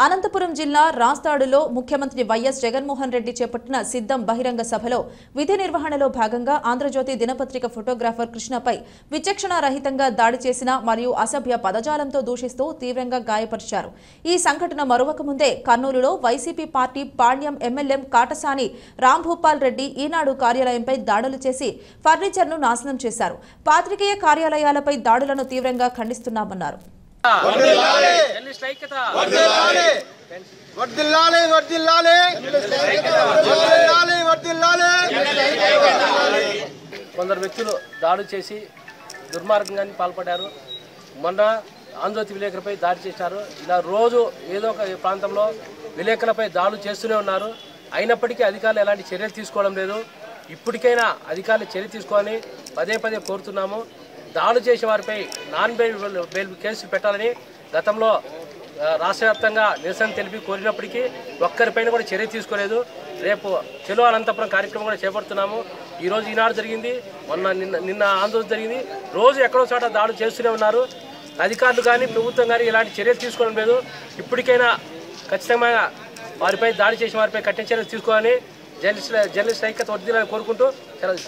అనంతపురం జిల్లా రాస్తాడులో ముఖ్యమంత్రి వైఎస్ జగన్మోహన్ రెడ్డి చేపట్టిన సిద్ధం బహిరంగ సభలో విధి నిర్వహణలో భాగంగా ఆంధ్రజ్యోతి దినపత్రిక ఫోటోగ్రాఫర్ కృష్ణపై విచక్షణారహితంగా దాడి చేసిన మరియు అసభ్య పదజాలంతో దూషిస్తూ తీవ్రంగా గాయపరిచారు. ఈ సంఘటన మరువకముందే కర్నూలులో వైసీపీ పార్టీ పాళ్యం ఎమ్మెల్యే కాటసాని రాంభూపాల్ రెడ్డి ఈనాడు కార్యాలయంపై దాడులు చేసి ఫర్నిచర్ను నాశనం చేశారు. పాత్రికేయ కార్యాలయాలపై దాడులను తీవ్రంగా ఖండిస్తున్నామన్నారు. కొందరు వ్యక్తులు దాడి చేసి దుర్మార్గంగా పాల్పడ్డారు. మొన్న ఆంధ్రజ్యోతి విలేకరులపై దాడి చేశారు. ఇలా రోజు ఏదో ఒక ప్రాంతంలో విలేకరులపై దాడులు చేస్తూనే ఉన్నారు. అయినప్పటికీ అధికారులు ఎలాంటి చర్యలు తీసుకోవడం లేదు. ఇప్పటికైనా అధికారులు చర్య తీసుకోవాలని పదే పదే కోరుతున్నాము. దాడులు చేసే వారిపై నాన్ బెయిల్ కేసులు పెట్టాలని గతంలో రాష్ట్ర వ్యాప్తంగా నిరసన తెలిపి కోరినప్పటికీ ఒక్కరిపైన కూడా చర్య తీసుకోలేదు. రేపు చెలో అనంతపురం కార్యక్రమం కూడా చేపడుతున్నాము. ఈరోజు ఈనాడు జరిగింది, నిన్న ఆందోళన జరిగింది. రోజు ఎక్కడో చోట దాడులు చేస్తూనే ఉన్నారు. అధికారులు కానీ ప్రభుత్వం కానీ ఇలాంటి చర్యలు తీసుకోవడం లేదు. ఇప్పటికైనా ఖచ్చితంగా వారిపై దాడి చేసిన వారిపై కఠిన చర్యలు తీసుకోవాలని జర్నలిస్ట్ ఐక్యత వర్ధిల్లాలని కోరుకుంటూ సెలవు.